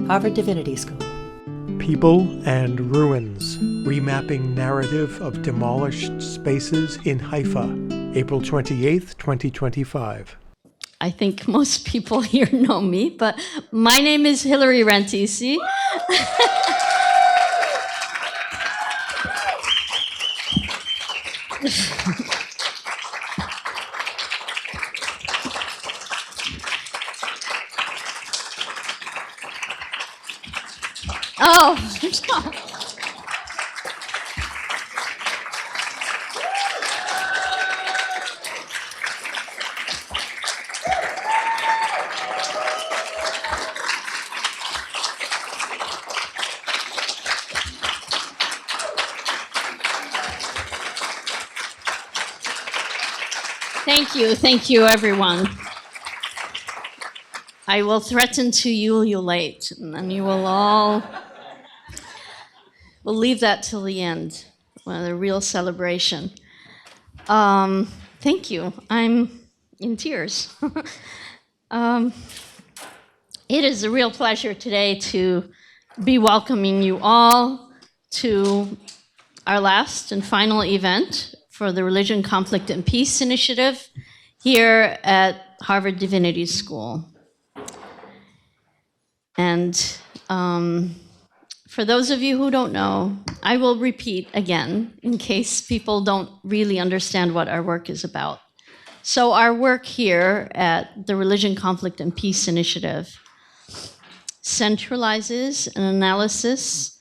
Harvard Divinity School. People and Ruins, Remapping Narrative of Demolished Spaces in Haifa, April 28th, 2025. I think most people here know me, but my name is Hilary Rantisi. Oh, thank you, everyone. I will threaten to ululate, and then you will all. We'll leave that till the end, the real celebration. Thank you. I'm in tears. It is a real pleasure today to be welcoming you all to our last and final event for the Religion, Conflict, and Peace Initiative here at Harvard Divinity School. And for those of you who don't know, I will repeat again in case people don't really understand what our work is about. So our work here at the Religion, Conflict, and Peace Initiative centralizes an analysis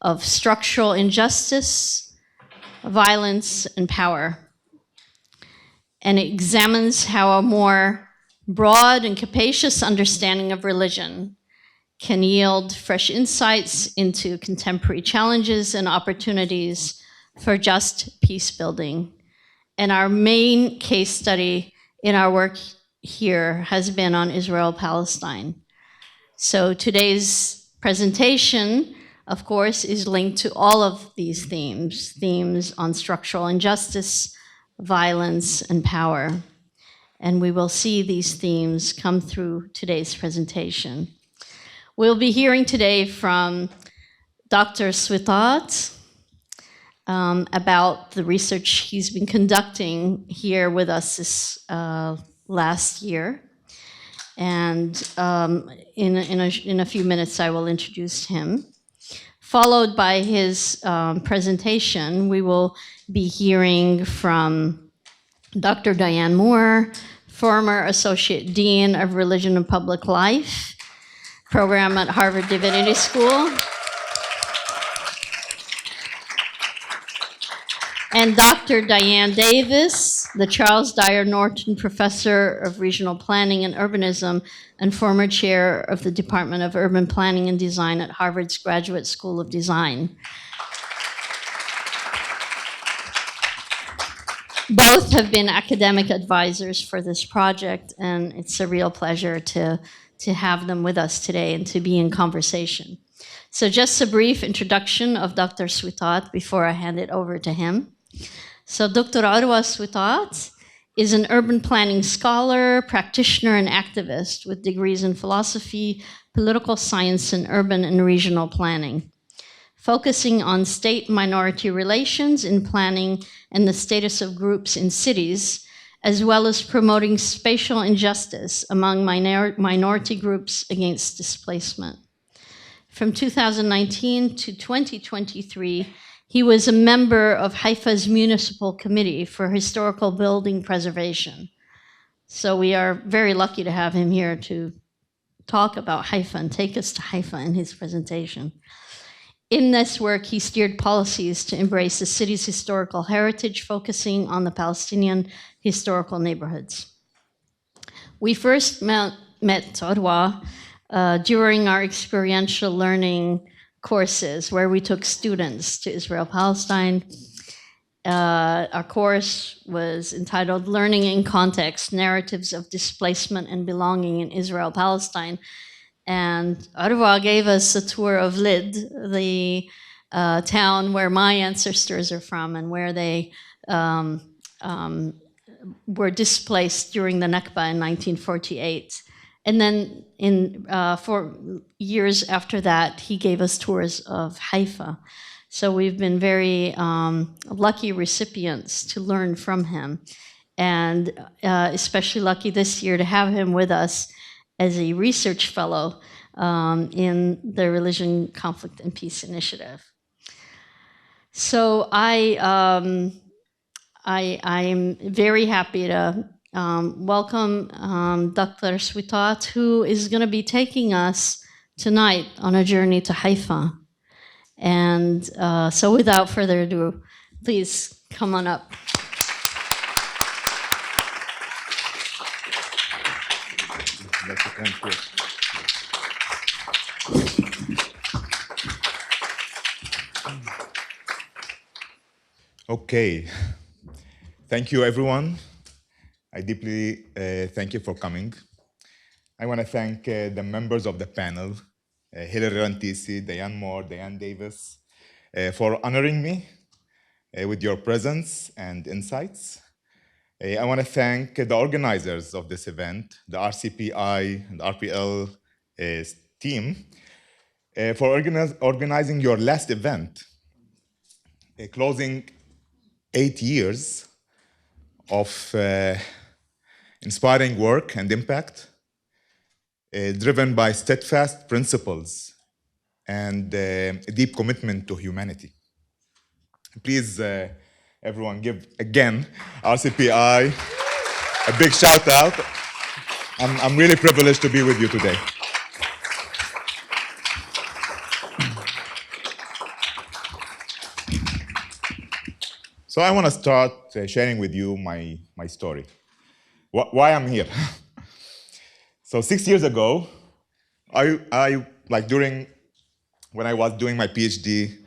of structural injustice, violence, and power. And it examines how a more broad and capacious understanding of religion can yield fresh insights into contemporary challenges and opportunities for just peace building. And our main case study in our work here has been on Israel-Palestine. So today's presentation, of course, is linked to all of these themes on structural injustice, violence, and power. And we will see these themes come through today's presentation. We'll be hearing today from Dr. Switat about the research he's been conducting here with us this last year. And in a few minutes, I will introduce him. Followed by his presentation, we will be hearing from Dr. Diane Moore, former Associate Dean of Religion and Public Life program at Harvard Divinity School, and Dr. Diane Davis, the Charles Dyer Norton Professor of Regional Planning and Urbanism and former chair of the Department of Urban Planning and Design at Harvard's Graduate School of Design. Both have been academic advisors for this project, and it's a real pleasure to have them with us today and to be in conversation. So just a brief introduction of Dr. Switat before I hand it over to him. So Dr. Orwa Switat is an urban planning scholar, practitioner, and activist with degrees in philosophy, political science, and urban and regional planning, focusing on state-minority relations in planning and the status of groups in cities, as well as promoting spatial injustice among minority groups against displacement. From 2019 to 2023, he was a member of Haifa's Municipal Committee for Historical Building Preservation. So we are very lucky to have him here to talk about Haifa and take us to Haifa in his presentation. In this work, he steered policies to embrace the city's historical heritage, focusing on the Palestinian historical neighborhoods. We first met Orwa during our experiential learning courses where we took students to Israel-Palestine. Our course was entitled Learning in Context, Narratives of Displacement and Belonging in Israel-Palestine. And Orwa gave us a tour of Lid, the town where my ancestors are from and where they were displaced during the Nakba in 1948. And then for years after that, he gave us tours of Haifa. So we've been very lucky recipients to learn from him. And especially lucky this year to have him with us as a research fellow in the Religion, Conflict, and Peace Initiative. So I'm very happy to welcome Dr. Switat, who is going to be taking us tonight on a journey to Haifa. And so without further ado, please come on up. Okay. Thank you, everyone. I deeply thank you for coming. I want to thank the members of the panel, Hilary Rantisi, Diane Moore, Diane Davis, for honoring me with your presence and insights. I want to thank the organizers of this event, the RCPI and RPL team, for organizing your last event, closing 8 years of inspiring work and impact, driven by steadfast principles and a deep commitment to humanity. Please, everyone, give again RCPI a big shout out. I'm really privileged to be with you today. So I want to start sharing with you my story, why I'm here. So 6 years ago, when I was doing my PhD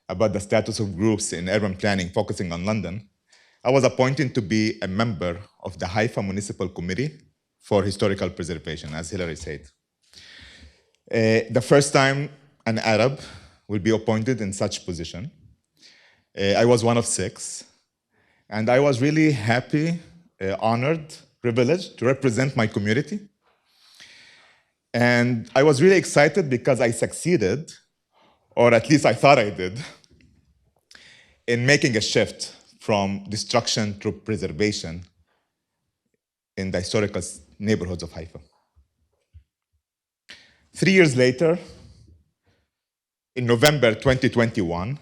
about the status of groups in urban planning, focusing on London, I was appointed to be a member of the Haifa Municipal Committee for Historical Preservation, as Hilary said. The first time an Arab will be appointed in such position. I was one of 6, and I was really happy, honored, privileged to represent my community. And I was really excited because I succeeded, or at least I thought I did, in making a shift from destruction to preservation in the historical neighborhoods of Haifa. 3 years later, in November 2021,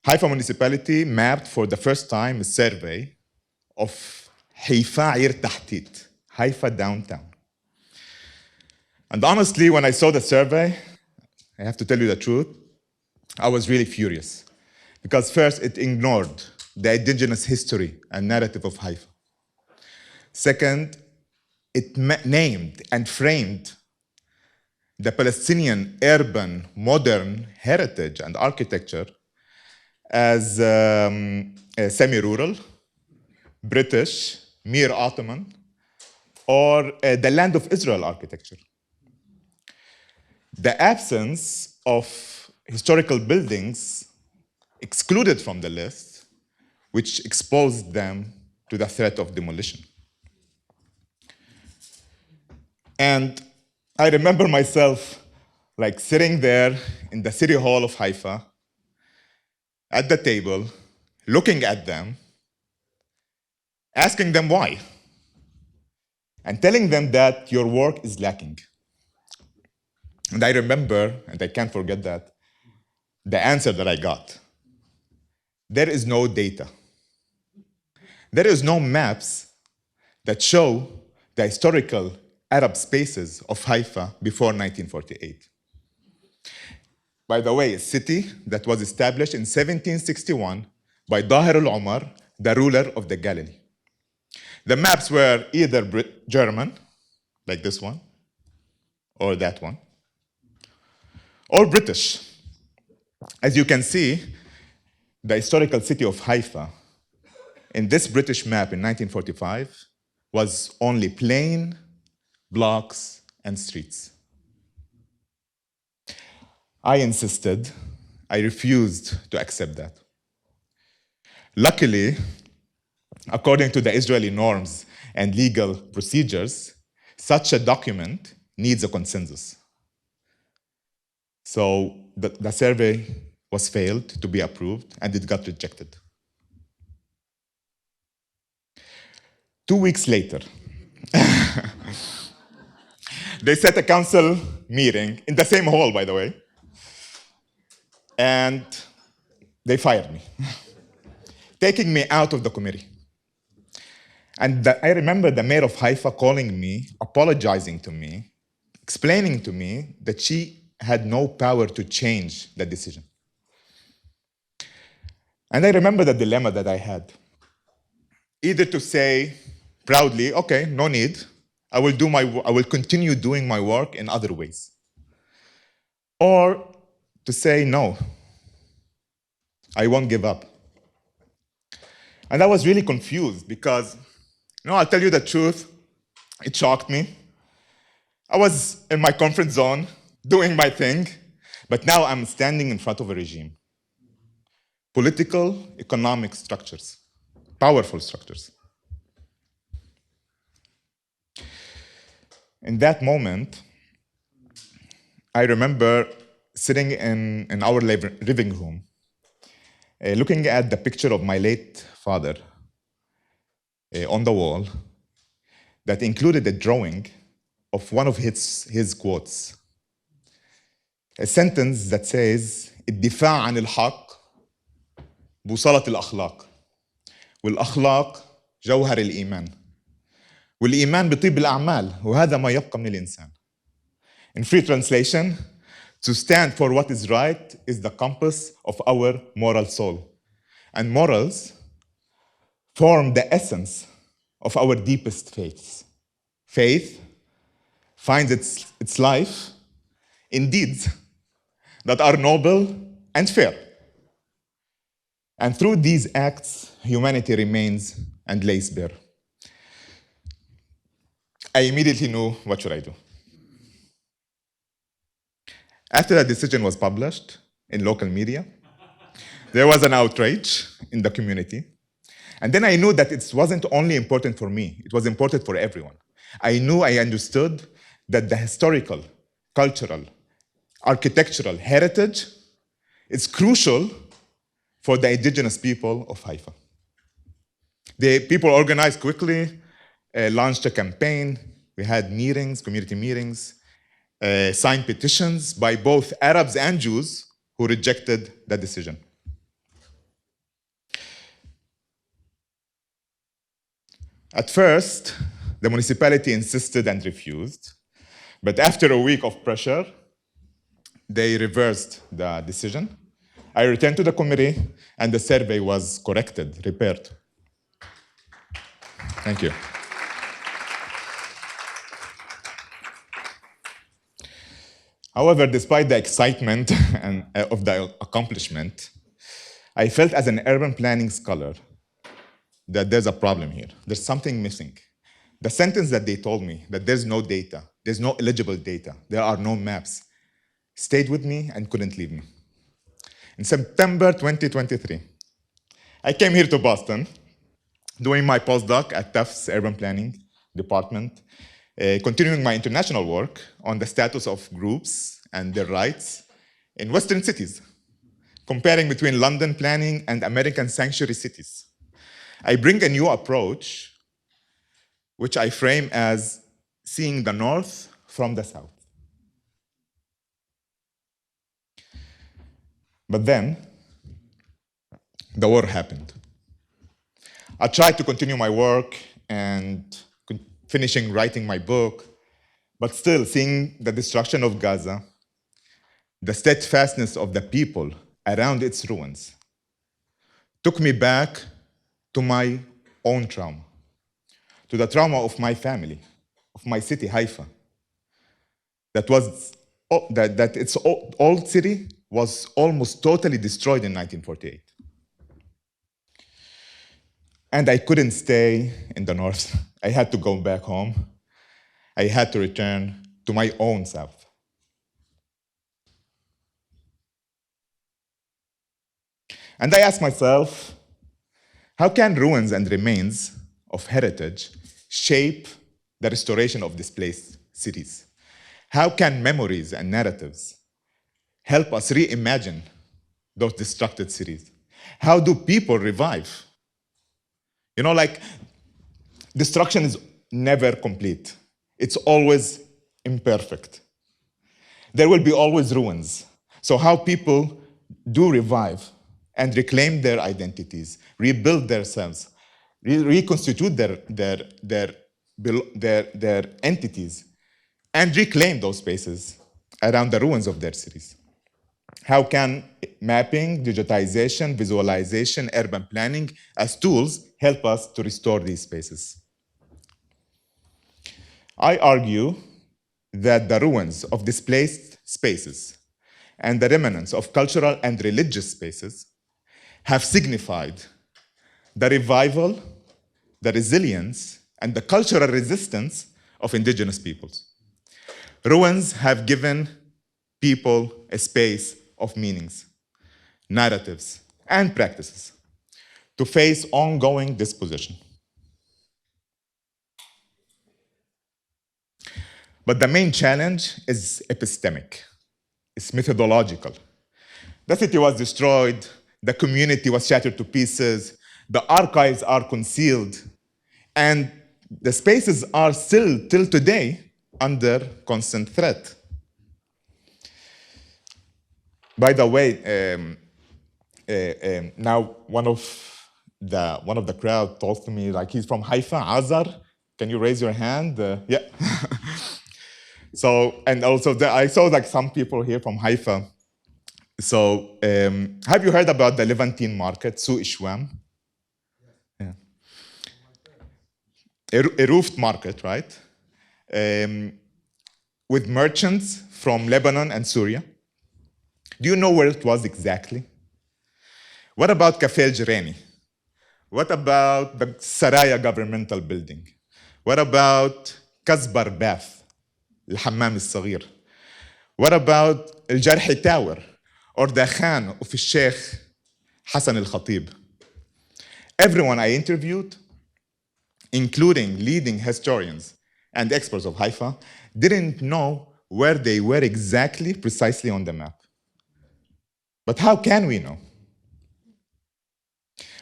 Haifa municipality mapped for the first time a survey of Haifa Ayr Tahtit, Haifa downtown. And honestly, when I saw the survey, I have to tell you the truth, I was really furious. Because first, it ignored the indigenous history and narrative of Haifa. Second, it named and framed the Palestinian urban, modern heritage and architecture as semi-rural, British, mere Ottoman, or the land of Israel architecture. The absence of historical buildings excluded from the list, which exposed them to the threat of demolition. And I remember myself like sitting there in the city hall of Haifa, at the table, looking at them, asking them why, and telling them that your work is lacking. And I remember, and I can't forget that, the answer that I got. There is no data. There is no maps that show the historical Arab spaces of Haifa before 1948. By the way, a city that was established in 1761 by Dahir al-Umar, the ruler of the Galilee. The maps were either German, like this one, or that one, or British. As you can see, the historical city of Haifa in this British map in 1945 was only plain blocks and streets. I insisted, I refused to accept that. Luckily, according to the Israeli norms and legal procedures, Such a document needs a consensus. So the survey was failed to be approved, and it got rejected. 2 weeks later, they set a council meeting in the same hall, by the way, and they fired me, taking me out of the committee. And I remember the mayor of Haifa calling me, apologizing to me, explaining to me that she had no power to change the decision. And I remember the dilemma that I had. Either to say proudly, okay, no need, I will continue doing my work in other ways. Or to say, no, I won't give up. And I was really confused because, I'll tell you the truth, it shocked me. I was in my comfort zone, doing my thing, but now I'm standing in front of a regime. Political, economic structures, powerful structures. In that moment, I remember sitting in our living room, looking at the picture of my late father on the wall that included a drawing of one of his quotes. A sentence that says, الدفاع عن الحق بوصلة الأخلاق والأخلاق جوهر الإيمان والإيمان بطيب الأعمال وهذا ما يبقى من الإنسان. In free translation, to stand for what is right is the compass of our moral soul. And morals form the essence of our deepest faiths. Faith finds its life in deeds that are noble and fair. And through these acts, humanity remains and lays bare. I immediately knew, what should I do? After the decision was published in local media, there was an outrage in the community. And then I knew that it wasn't only important for me, it was important for everyone. I understood that the historical, cultural, architectural heritage is crucial for the indigenous people of Haifa. The people organized quickly, launched a campaign. We had meetings, community meetings, signed petitions by both Arabs and Jews who rejected the decision. At first, the municipality insisted and refused, but after a week of pressure, they reversed the decision. I returned to the committee, and the survey was corrected, repaired. Thank you. However, despite the excitement of the accomplishment, I felt as an urban planning scholar that there's a problem here. There's something missing. The sentence that they told me, that there's no data, there's no eligible data, there are no maps, stayed with me and couldn't leave me. In September 2023, I came here to Boston, doing my postdoc at Tufts Urban Planning Department, continuing my international work on the status of groups and their rights in Western cities, comparing between London planning and American sanctuary cities. I bring a new approach, which I frame as seeing the North from the South. But then, the war happened. I tried to continue my work and finishing writing my book, but still seeing the destruction of Gaza, the steadfastness of the people around its ruins, took me back to my own trauma, to the trauma of my family, of my city, Haifa, that its old city was almost totally destroyed in 1948. And I couldn't stay in the north. I had to go back home. I had to return to my own south. And I asked myself, how can ruins and remains of heritage shape the restoration of displaced cities? How can memories and narratives help us reimagine those destructed cities? How do people revive? You know, like, destruction is never complete. It's always imperfect. There will be always ruins. So how people do revive and reclaim their identities, rebuild themselves, reconstitute their entities, and reclaim those spaces around the ruins of their cities. How can mapping, digitization, visualization, urban planning as tools help us to restore these spaces? I argue that the ruins of displaced spaces and the remnants of cultural and religious spaces have signified the revival, the resilience, and the cultural resistance of indigenous peoples. Ruins have given people a space of meanings, narratives, and practices to face ongoing dispossession. But the main challenge is epistemic, it's methodological. The city was destroyed, the community was shattered to pieces, the archives are concealed, and the spaces are still, till today, under constant threat. By the way, now one of the crowd told me, like, he's from Haifa, Azar. Can you raise your hand? Yeah. So, and also I saw like some people here from Haifa. So, have you heard about the Levantine market, Su Ishwam? Yeah. A roofed market, right? With merchants from Lebanon and Syria. Do you know where it was exactly? What about Cafe El Jirani? What about the Saraya governmental building? What about Kasbar Bath, الحمام الصغير? What about El Jarhi Tower or the Khan of Sheikh Hassan Al Khatib? Everyone I interviewed, including leading historians and experts of Haifa, didn't know where they were exactly, precisely on the map. But how can we know?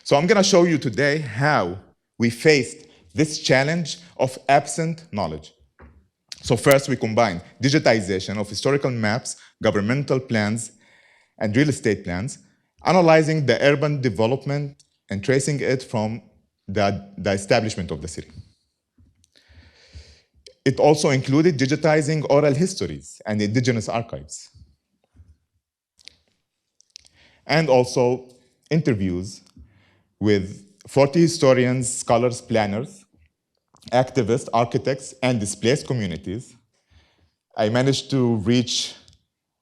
So I'm going to show you today how we faced this challenge of absent knowledge. So first, we combined digitization of historical maps, governmental plans, and real estate plans, analyzing the urban development and tracing it from the establishment of the city. It also included digitizing oral histories and indigenous archives, and also interviews with 40 historians, scholars, planners, activists, architects, and displaced communities. I managed to reach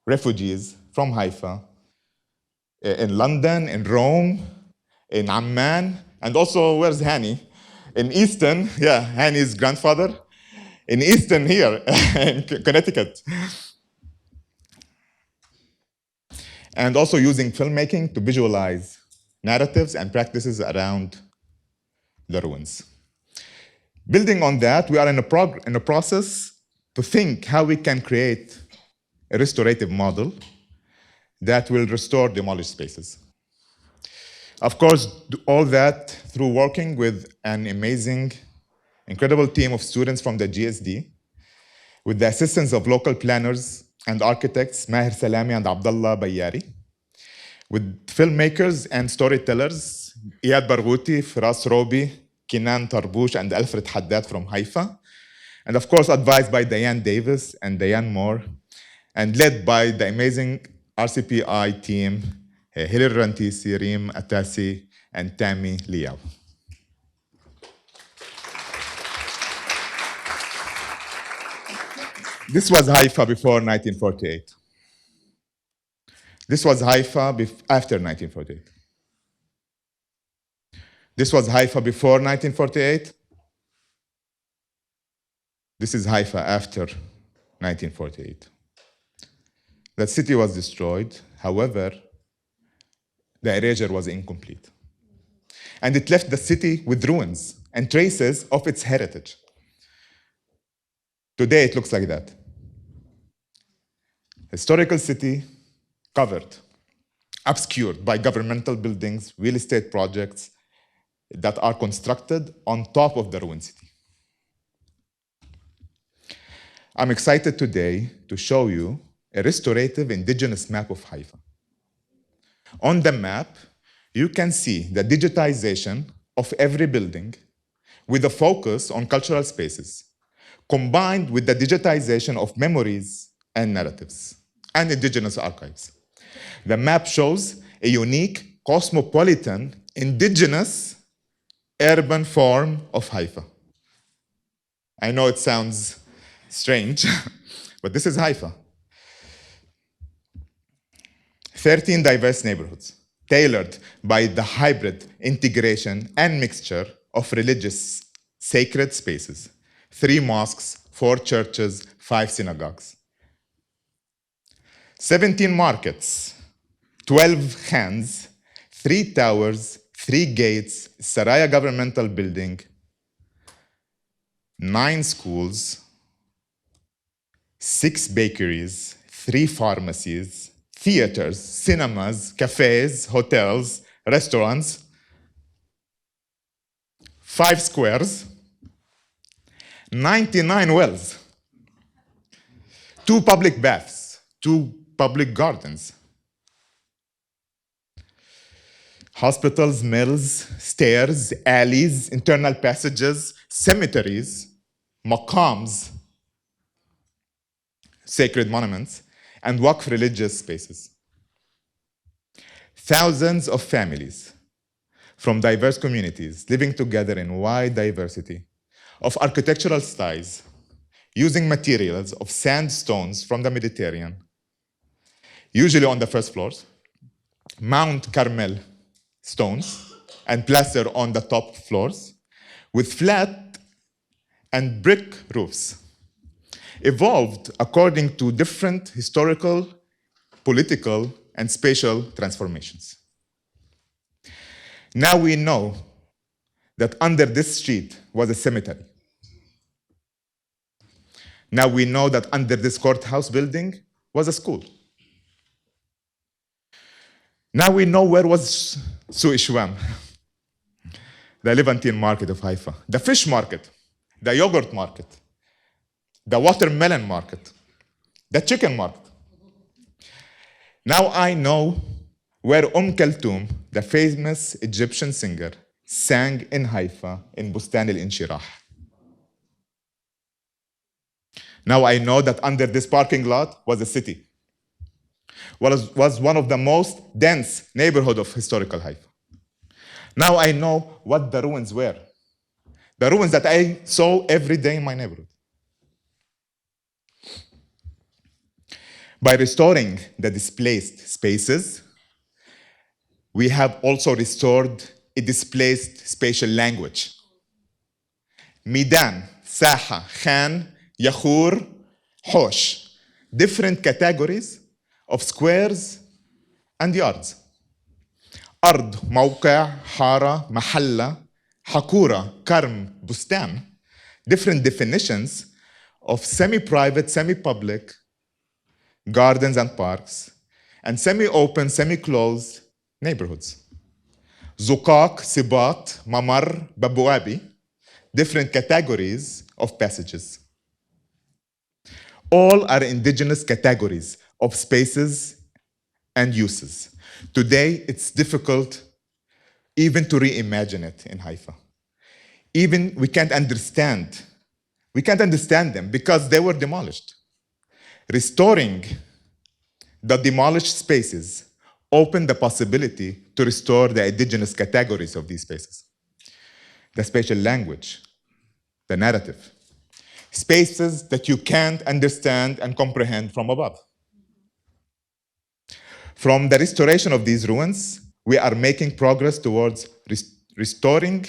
refugees from Haifa in London, in Rome, in Amman, and also, where's Hani? In Easton, yeah, Hani's grandfather, in Easton here, in Connecticut. And also using filmmaking to visualize narratives and practices around the ruins. Building on that, we are in a process to think how we can create a restorative model that will restore demolished spaces. Of course, all that through working with an amazing, incredible team of students from the GSD, with the assistance of local planners and architects, Maher Salami and Abdallah Bayari, with filmmakers and storytellers, Iyad Barghouti, Firas Robi, Kinan Tarbouch, and Alfred Haddad from Haifa, and of course advised by Diane Davis and Diane Moore, and led by the amazing RCPI team, Hilary Rantisi, Reem Atasi, and Tammy Liao. This was Haifa before 1948. This was Haifa after 1948. This was Haifa before 1948. This is Haifa after 1948. The city was destroyed. However, the erasure was incomplete. And it left the city with ruins and traces of its heritage. Today, it looks like that. Historical city covered, obscured by governmental buildings, real estate projects that are constructed on top of the ruined city. I'm excited today to show you a restorative indigenous map of Haifa. On the map, you can see the digitization of every building with a focus on cultural spaces, combined with the digitization of memories and narratives and indigenous archives. The map shows a unique, cosmopolitan, indigenous urban form of Haifa. I know it sounds strange, but this is Haifa. 13 diverse neighborhoods, tailored by the hybrid integration and mixture of religious sacred spaces. 3 mosques, 4 churches, 5 synagogues. 17 markets, 12 khans, 3 towers, 3 gates, Saraya governmental building, 9 schools, 6 bakeries, 3 pharmacies, theaters, cinemas, cafes, hotels, restaurants, 5 squares, 99 wells, 2 public baths, 2 public gardens, hospitals, mills, stairs, alleys, internal passages, cemeteries, maqams, sacred monuments, and waqf religious spaces. Thousands of families from diverse communities living together in wide diversity of architectural styles, using materials of sandstones from the Mediterranean, usually on the first floors, Mount Carmel stones, and plaster on the top floors, with flat and brick roofs, evolved according to different historical, political, and spatial transformations. Now we know that under this street was a cemetery. Now we know that under this courthouse building was a school. Now we know where was Suq Shwam, the Levantine market of Haifa, the fish market, the yogurt market, the watermelon market, the chicken market. Now I know where Kulthum, the famous Egyptian singer, sang in Haifa in Bustan al-Inshirah. Now I know that under this parking lot was a city. Was one of the most dense neighborhood of historical Haifa. Now I know what the ruins were. The ruins that I saw every day in my neighborhood. By restoring the displaced spaces, we have also restored a displaced spatial language. Midan, Saha, Khan, Yakhur, Hosh, different categories of squares and yards. Ard, Mawqa', Hara, Mahalla, Hakura, Karm, Bustan, different definitions of semi-private, semi-public gardens and parks, and semi-open, semi-closed neighborhoods. Zukak, Sibat, Mamar, Babuabi, different categories of passages. All are indigenous categories of spaces and uses. Today, it's difficult even to reimagine it in Haifa. Even we can't understand them because they were demolished. Restoring the demolished spaces opened the possibility to restore the indigenous categories of these spaces. The spatial language, the narrative. Spaces that you can't understand and comprehend from above. From the restoration of these ruins, we are making progress towards restoring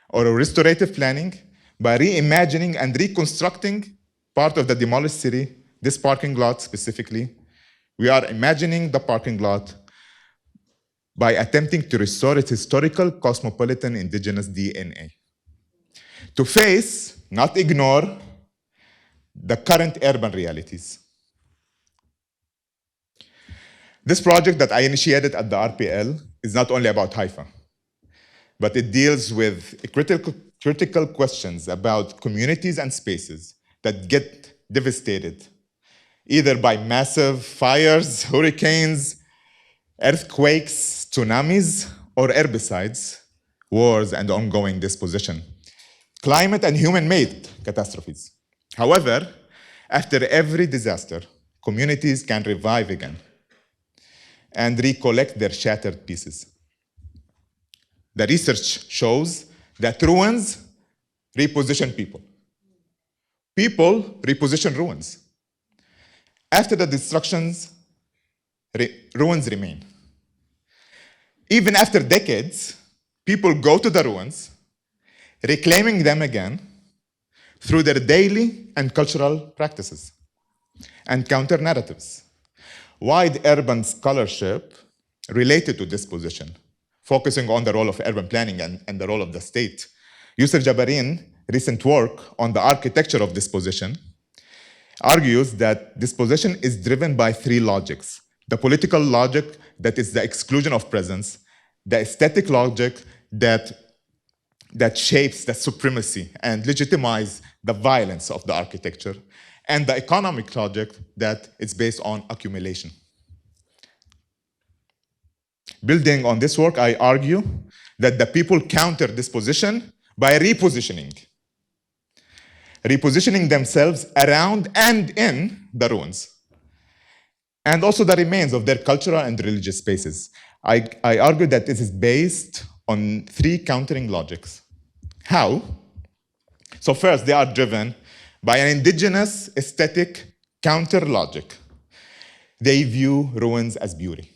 or restorative planning by reimagining and reconstructing part of the demolished city, this parking lot specifically. We are imagining the parking lot by attempting to restore its historical, cosmopolitan, indigenous DNA. To face, not ignore, the current urban realities. This project that I initiated at the RPL is not only about Haifa, but it deals with critical questions about communities and spaces that get devastated, either by massive fires, hurricanes, earthquakes, tsunamis, or herbicides, wars, and ongoing dispossession, climate and human-made catastrophes. However, after every disaster, communities can revive again and recollect their shattered pieces. The research shows that ruins reposition people. People reposition ruins. After the destructions, ruins remain. Even after decades, people go to the ruins, reclaiming them again through their daily and cultural practices and counter-narratives. Wide urban scholarship related to dispossession, focusing on the role of urban planning and the role of the state. Yusuf Jabarin's recent work on the architecture of dispossession argues that dispossession is driven by three logics: the political logic, that is the exclusion of presence; the aesthetic logic, that shapes the supremacy and legitimizes the violence of the architecture; and the economic logic, that it's based on accumulation. Building on this work, I argue that the people counter dispossession by repositioning themselves around and in the ruins, and also the remains of their cultural and religious spaces. I argue that this is based on three countering logics. How? So first, they are driven by an indigenous aesthetic counter logic. They view ruins as beauty,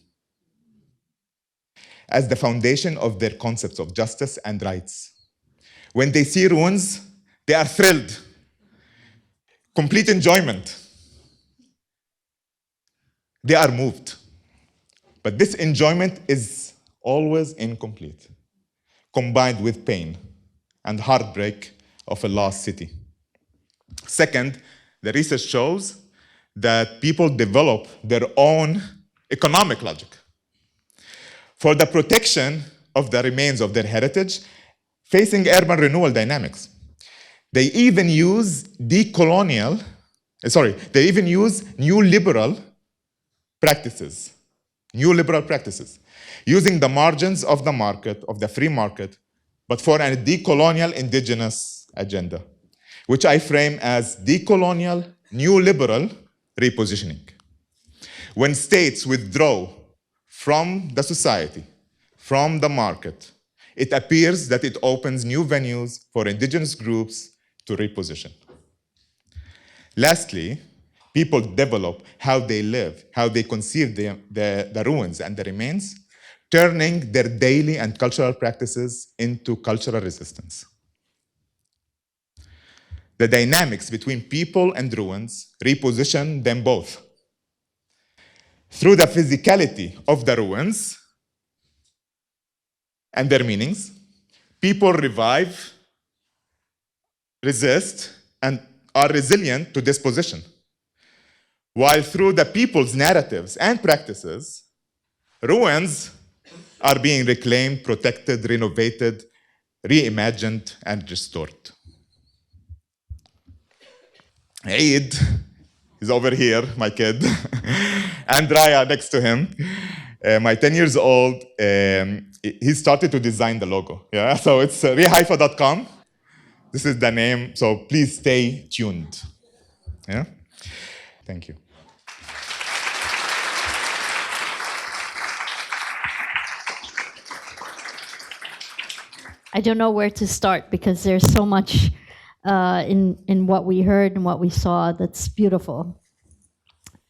as the foundation of their concepts of justice and rights. When they see ruins, they are thrilled, complete enjoyment. They are moved. But this enjoyment is always incomplete, combined with pain and heartbreak of a lost city. Second, the research shows that people develop their own economic logic for the protection of the remains of their heritage, facing urban renewal dynamics. They even use new liberal practices, using the margins of the market, of the free market, but for a decolonial indigenous agenda, which I frame as decolonial new liberal repositioning. When states withdraw from the society, from the market, it appears that it opens new venues for indigenous groups to reposition. Lastly, people develop how they live, how they conceive the ruins and the remains, turning their daily and cultural practices into cultural resistance. The dynamics between people and ruins reposition them both. Through the physicality of the ruins and their meanings, people revive, resist, and are resilient to dispossession. While through the people's narratives and practices, ruins are being reclaimed, protected, renovated, reimagined, and restored. Eid is over here, my kid, and Raya next to him. My 10 years old, he started to design the logo. Yeah, so it's rehaifa.com. This is the name, so please stay tuned. Yeah, thank you. I don't know where to start because there's so much in what we heard and what we saw that's beautiful.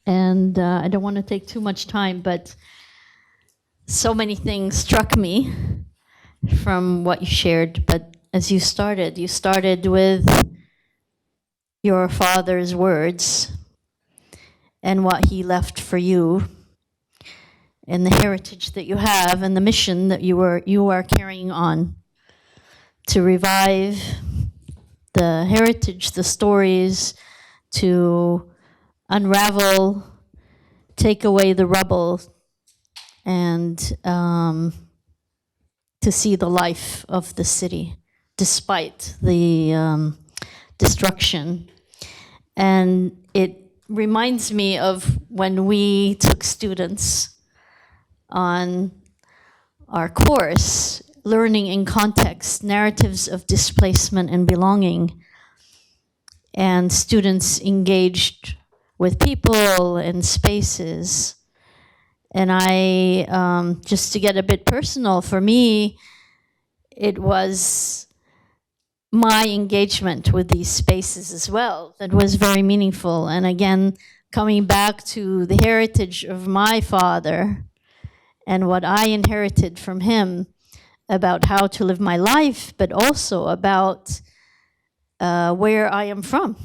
And I don't want to take too much time, but so many things struck me from what you shared. But as you started with your father's words and what he left for you, and the heritage that you have, and the mission that you are carrying on to revive the heritage, the stories, to unravel, take away the rubble, and to see the life of the city despite the destruction. And it reminds me of when we took students on our course, Learning in Context, Narratives of Displacement and Belonging. And students engaged with people and spaces. And I, just to get a bit personal, for me, it was my engagement with these spaces as well that was very meaningful. And again, coming back to the heritage of my father and what I inherited from him about how to live my life, but also about where I am from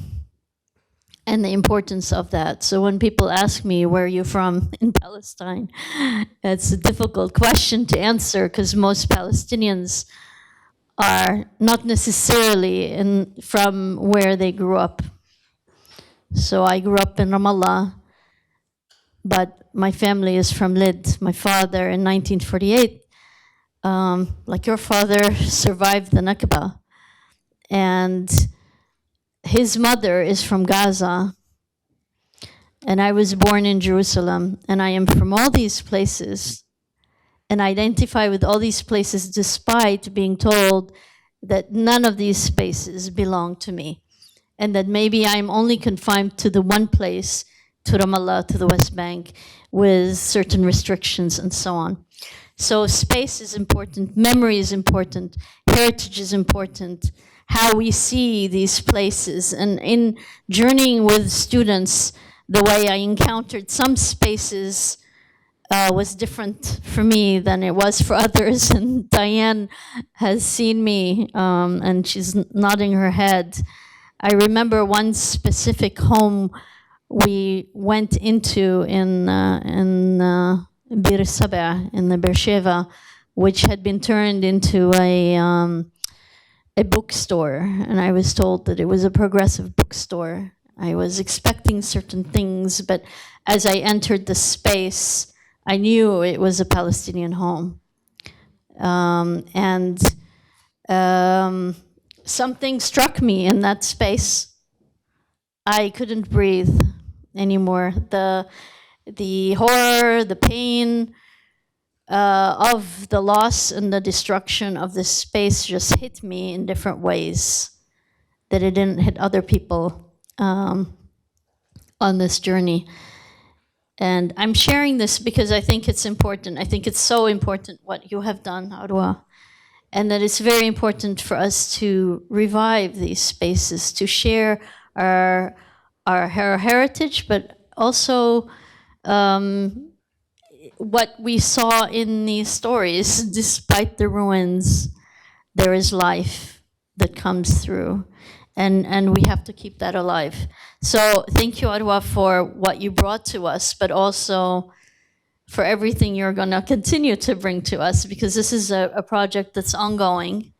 and the importance of that. So when people ask me, where are you from in Palestine? It's a difficult question to answer because most Palestinians are not necessarily from where they grew up. So I grew up in Ramallah, but my family is from Lid. My father in 1948, like your father, survived the Nakba. And his mother is from Gaza. And I was born in Jerusalem. And I am from all these places and identify with all these places despite being told that none of these spaces belong to me. And that maybe I'm only confined to the one place, to Ramallah, to the West Bank, with certain restrictions and so on. So space is important, memory is important, heritage is important, how we see these places. And in journeying with students, the way I encountered some spaces was different for me than it was for others. And Diane has seen me, and she's nodding her head. I remember one specific home we went into in Bir Sabah, in the Beersheba, which had been turned into a bookstore. And I was told that it was a progressive bookstore. I was expecting certain things, but as I entered the space, I knew it was a Palestinian home. Something struck me in that space. I couldn't breathe anymore. The horror, the pain of the loss and the destruction of this space just hit me in different ways that it didn't hit other people on this journey. And I'm sharing this because I think it's important. I think it's so important what you have done, Orwa, and that it's very important for us to revive these spaces, to share our heritage, but also what we saw in these stories. Despite the ruins, there is life that comes through, and we have to keep that alive. So thank you, Orwa, for what you brought to us, but also for everything you're going to continue to bring to us, because this is a project that's ongoing,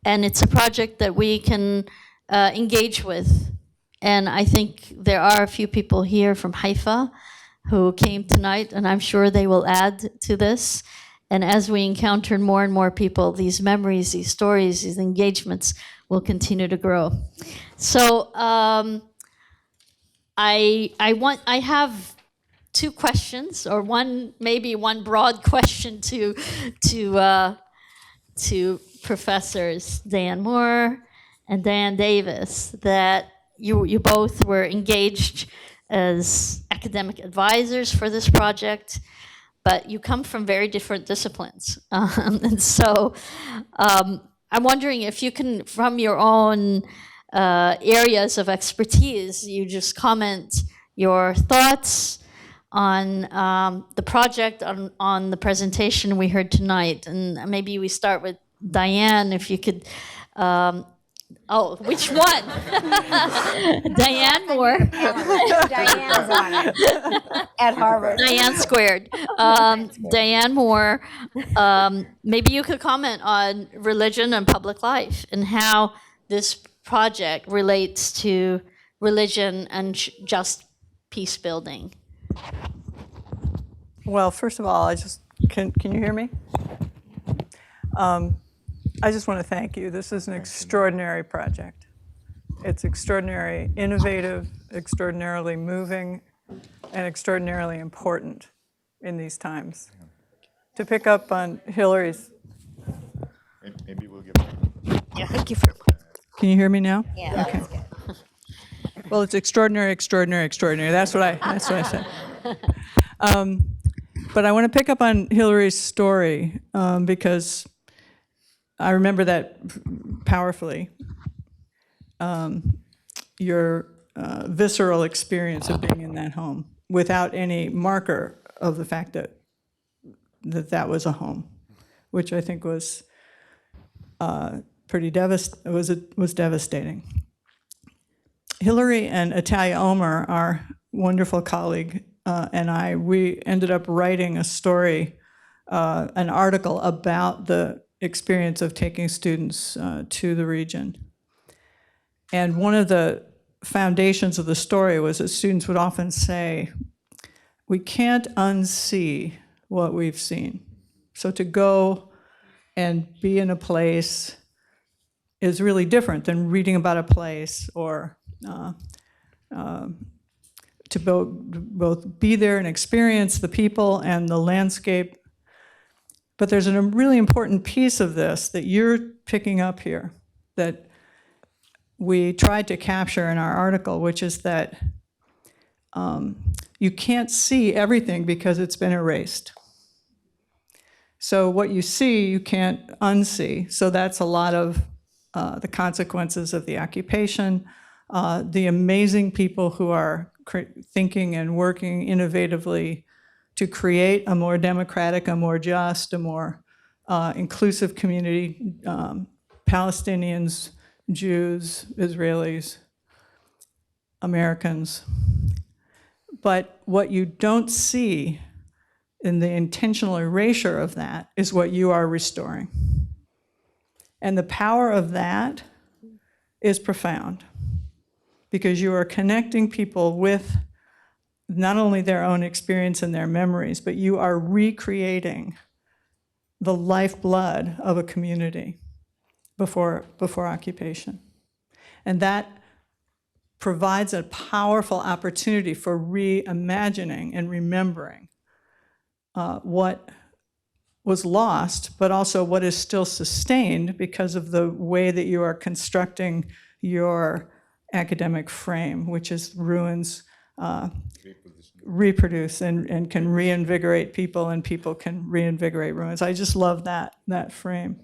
and it's a project that we can engage with. And I think there are a few people here from Haifa who came tonight, and I'm sure they will add to this. And as we encounter more and more people, these memories, these stories, these engagements will continue to grow. So I have two questions, or maybe one broad question to Professors Diane Moore and Diane Davis, that you both were engaged as academic advisors for this project, but you come from very different disciplines. And so I'm wondering if you can, from your own areas of expertise, you just comment your thoughts on the project, on the presentation we heard tonight. And maybe we start with Diane, if you could. Which one? Diane Moore. Diane's on it at Harvard. Diane squared. Diane Moore, maybe you could comment on religion and public life and how this project relates to religion and just peace building? Well, first of all, can you hear me? I just want to thank you. This is an extraordinary project. It's extraordinary, innovative, extraordinarily moving, and extraordinarily important in these times. To pick up on Hillary's. Maybe we'll give. Yeah, thank you for. Can you hear me now? Yeah, Okay. that's good. Well, it's extraordinary, extraordinary, extraordinary. That's what I said. But I want to pick up on Hillary's story because I remember that powerfully. Your visceral experience of being in that home without any marker of the fact that was a home, which I think was was devastating. Hillary and Atalia Omer, our wonderful colleague, and we ended up writing a story, an article about the experience of taking students to the region. And one of the foundations of the story was that students would often say, we can't unsee what we've seen. So to go and be in a place is really different than reading about a place or to both be there and experience the people and the landscape. But there's a really important piece of this that you're picking up here that we tried to capture in our article, which is that you can't see everything because it's been erased. So what you see, you can't unsee. So that's a lot of the consequences of the occupation, the amazing people who are thinking and working innovatively to create a more democratic, a more just, a more inclusive community, Palestinians, Jews, Israelis, Americans. But what you don't see in the intentional erasure of that is what you are restoring. And the power of that is profound because you are connecting people with not only their own experience and their memories, but you are recreating the lifeblood of a community before occupation. And that provides a powerful opportunity for reimagining and remembering what was lost, but also what is still sustained because of the way that you are constructing your academic frame, which is ruins reproduce and can reinvigorate people, and people can reinvigorate ruins. I just love that frame.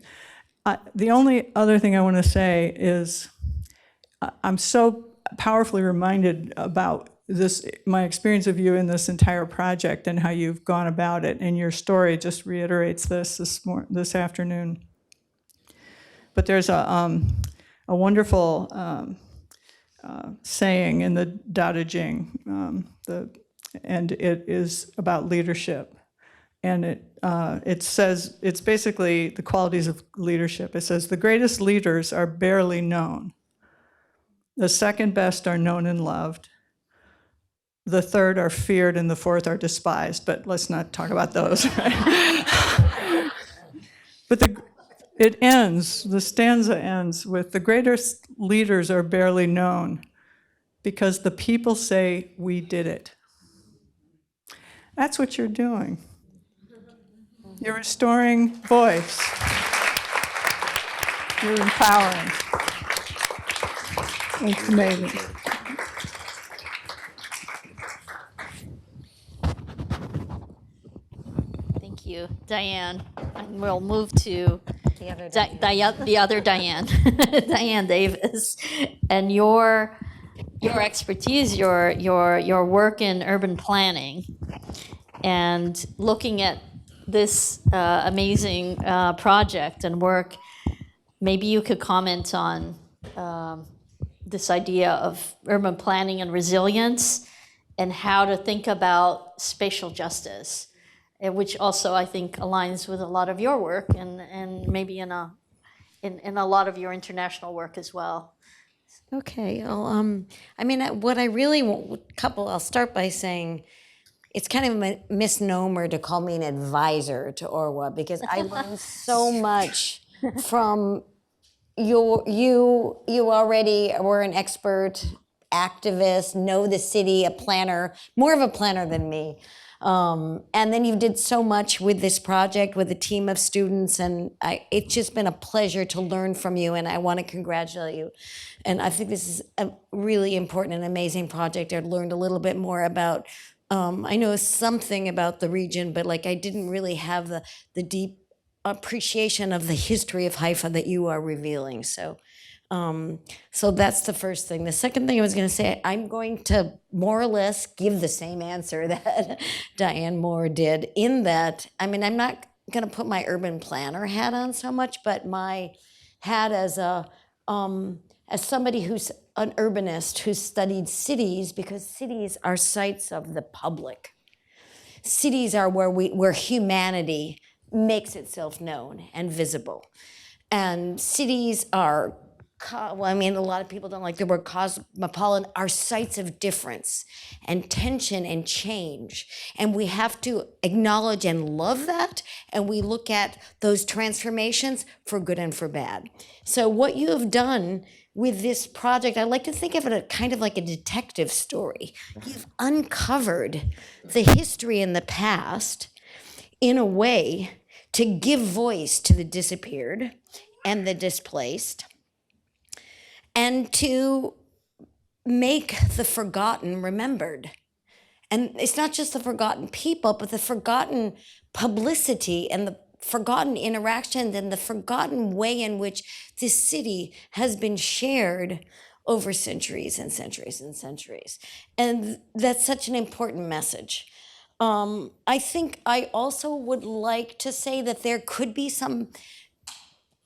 The only other thing I want to say is I'm so powerfully reminded about this, my experience of you in this entire project and how you've gone about it, and your story just reiterates this afternoon. But there's a wonderful saying in the Tao Te Ching, and it is about leadership. And it says, it's basically the qualities of leadership. It says, the greatest leaders are barely known. The second best are known and loved. The third are feared, and the fourth are despised. But let's not talk about those. Right? But the stanza ends with, the greatest leaders are barely known because the people say, we did it. That's what you're doing. You're restoring voice. You're empowering. It's amazing. Thank you, Diane. And we'll move to The other the other Diane, Diane Davis, and your expertise, your work in urban planning, and looking at this amazing project and work. Maybe you could comment on this idea of urban planning and resilience, and how to think about spatial justice, which also I think aligns with a lot of your work and maybe in a lot of your international work as well. Okay, well, I mean, what I really want, I'll start by saying it's kind of a misnomer to call me an advisor to Orwa because I learned so much from you already were an expert activist, know the city, a planner, more of a planner than me. And then you did so much with this project with a team of students, and it's just been a pleasure to learn from you, and I want to congratulate you. And I think this is a really important and amazing project. I learned a little bit more about, I know something about the region, but like I didn't really have the deep appreciation of the history of Haifa that you are revealing. So that's the first thing. The second thing I was going to say, I'm going to more or less give the same answer that Diane Moore did, in that, I mean, I'm not going to put my urban planner hat on so much, but my hat as somebody who's an urbanist who studied cities, because cities are sites of the public. Cities are where humanity makes itself known and visible. And cities are, well, I mean, a lot of people don't like the word cosmopolitan, are sites of difference and tension and change. And we have to acknowledge and love that. And we look at those transformations for good and for bad. So what you have done with this project, I like to think of it kind of like a detective story. You've uncovered the history in the past in a way to give voice to the disappeared and the displaced, and to make the forgotten remembered. And it's not just the forgotten people, but the forgotten publicity and the forgotten interactions and the forgotten way in which this city has been shared over centuries and centuries and centuries. And that's such an important message. I think I also would like to say that there could be some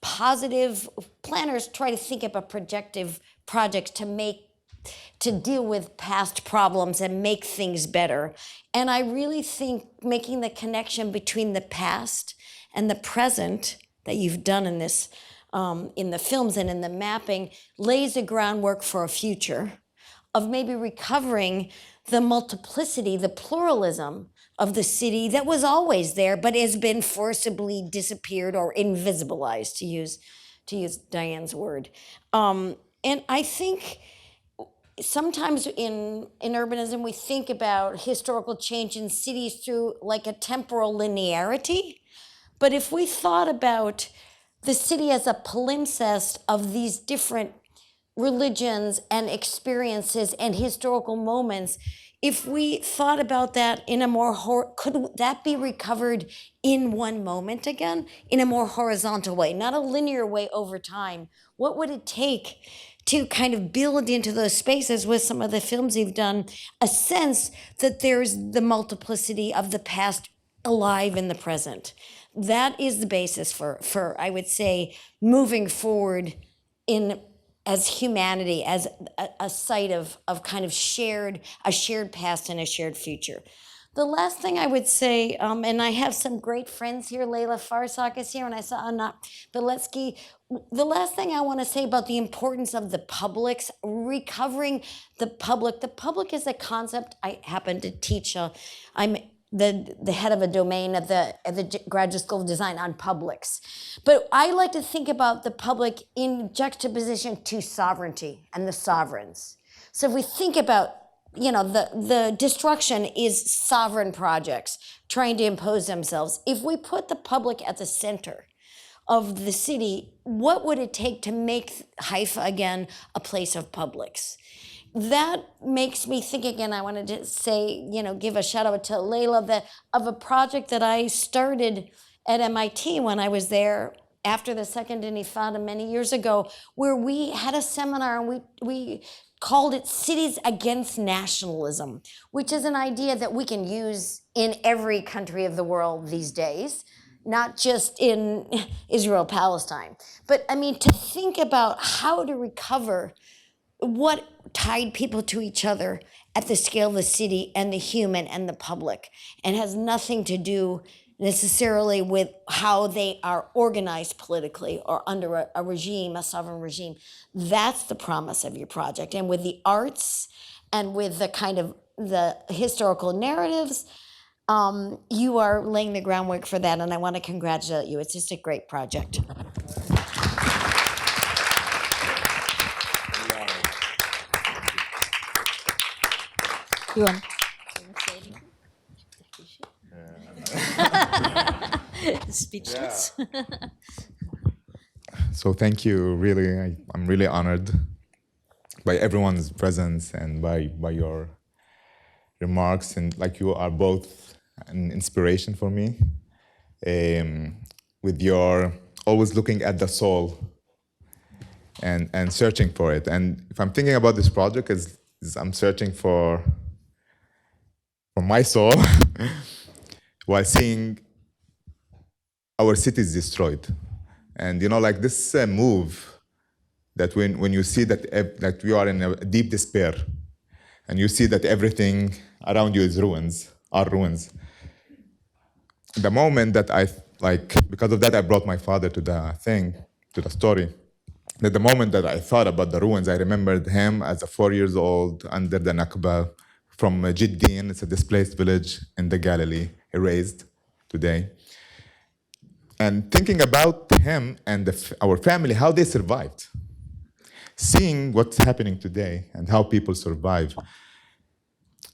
positive, planners try to think of a projective projects to deal with past problems and make things better. And I really think making the connection between the past and the present that you've done in this, in the films and in the mapping, lays the groundwork for a future of maybe recovering the multiplicity, the pluralism of the city that was always there, but has been forcibly disappeared or invisibilized, to use Diane's word. And I think sometimes in urbanism, we think about historical change in cities through like a temporal linearity. But if we thought about the city as a palimpsest of these different religions and experiences and historical moments, if we thought about that in a more, could that be recovered in one moment again, in a more horizontal way, not a linear way over time? What would it take to kind of build into those spaces with some of the films you've done, a sense that there's the multiplicity of the past alive in the present? That is the basis for I would say, moving forward as humanity, as a site of kind of a shared past and a shared future. The last thing I would say, and I have some great friends here, Layla Farsak is here, and I saw Anna Beletsky. The last thing I want to say about the importance of the publics, recovering the public. The public is a concept I happen to teach. I'm the head of a domain at the Graduate School of Design on publics. But I like to think about the public in juxtaposition to sovereignty and the sovereigns. So if we think about, the destruction is sovereign projects trying to impose themselves. If we put the public at the center of the city, what would it take to make Haifa again a place of publics? That makes me think again, I wanted to say, give a shout out to Layla of a project that I started at MIT when I was there after the Second Intifada many years ago, where we had a seminar and we called it Cities Against Nationalism, which is an idea that we can use in every country of the world these days, not just in Israel, Palestine. But I mean, to think about how to recover what tied people to each other at the scale of the city and the human and the public, and has nothing to do necessarily with how they are organized politically or under a regime, a sovereign regime. That's the promise of your project. And with the arts and with the kind of the historical narratives, you are laying the groundwork for that, and I want to congratulate you. It's just a great project. You want speechless. So thank you, really. I'm really honored by everyone's presence and by your remarks, and like you are both an inspiration for me, with your always looking at the soul and searching for it. And if I'm thinking about this project, is I'm searching for my soul while seeing our cities destroyed. And like this move that when you see that we are in a deep despair, and you see that everything around you is ruins. The moment that because of that, I brought my father to the story. That the moment that I thought about the ruins, I remembered him as a 4 years old under the Nakba from Jiddin. It's a displaced village in the Galilee, erased today. And thinking about him and our family, how they survived. Seeing what's happening today and how people survive.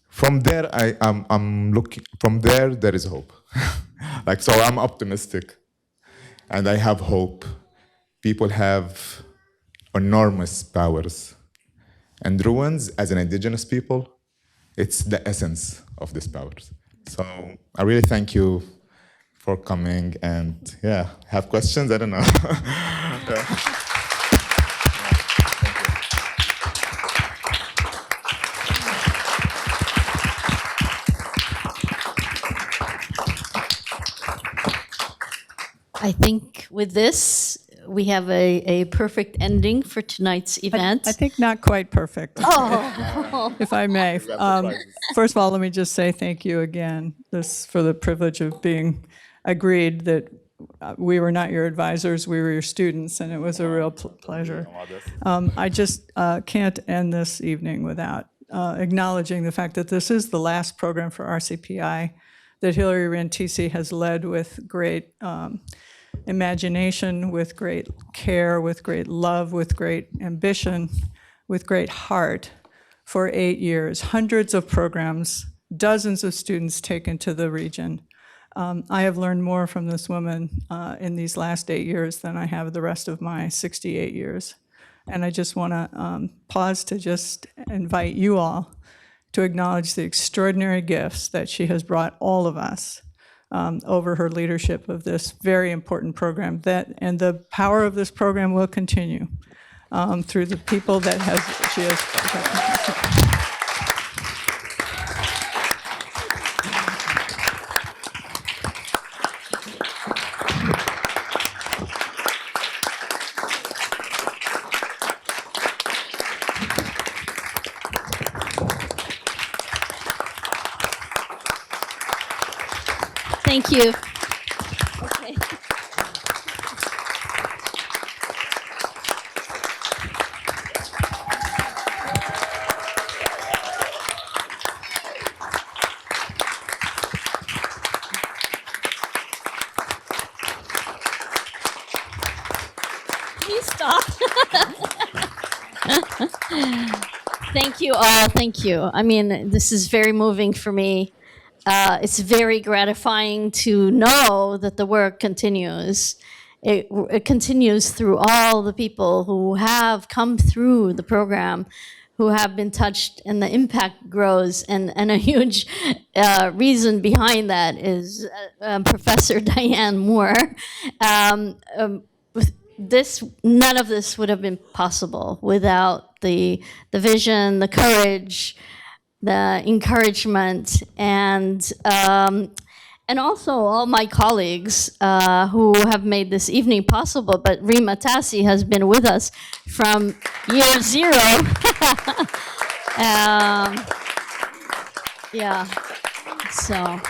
From there, I'm looking. From there is hope. So I'm optimistic, and I have hope. People have enormous powers, and ruins, as an indigenous people, it's the essence of these powers. So I really thank you for coming, and have questions? I don't know. I think with this, we have a perfect ending for tonight's event. I think not quite perfect, if I may. First of all, let me just say thank you again for the privilege of being agreed that we were not your advisors, we were your students, and it was a real pleasure. I just can't end this evening without acknowledging the fact that this is the last program for RCPI that Hilary Rantisi has led with great imagination, with great care, with great love, with great ambition, with great heart for 8 years. Hundreds of programs, dozens of students taken to the region. I have learned more from this woman in these last 8 years than I have the rest of my 68 years. And I just want to pause to just invite you all to acknowledge the extraordinary gifts that she has brought all of us over her leadership of this very important program. And the power of this program will continue through the people that she has. Thank you. Okay. Please stop. Thank you all. Thank you. I mean, this is very moving for me. It's very gratifying to know that the work continues. It continues through all the people who have come through the program, who have been touched, and the impact grows. And a huge reason behind that is Professor Diane Moore. None of this would have been possible without the vision, the courage, the encouragement, and also all my colleagues who have made this evening possible. But Rima Tassi has been with us from year zero. Yeah. So.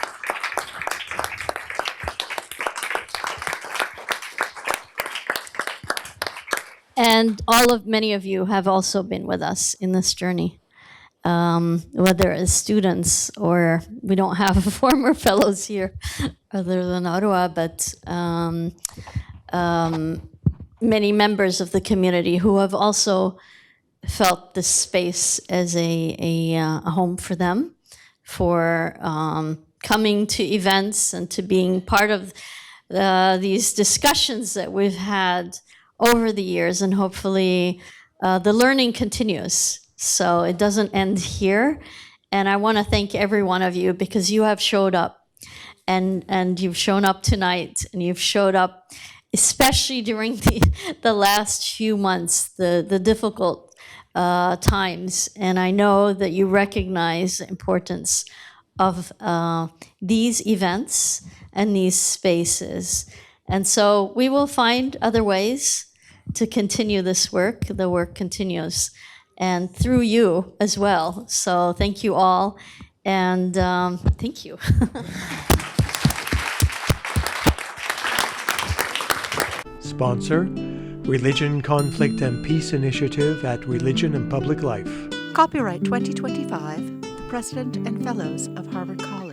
And many of you have also been with us in this journey, whether as students or we don't have former fellows here other than Orwa, but many members of the community who have also felt this space as a home for them, for coming to events and to being part of these discussions that we've had over the years, and hopefully the learning continues. So it doesn't end here. And I want to thank every one of you because you have showed up, and you've shown up tonight, and you've showed up especially during the last few months, the difficult times. And I know that you recognize the importance of these events and these spaces. And so we will find other ways to continue this work. The work continues, and through you as well. So thank you all, and thank you. Sponsor, Religion, Conflict and Peace Initiative at Religion and Public Life. Copyright 2025, the President and Fellows of Harvard College.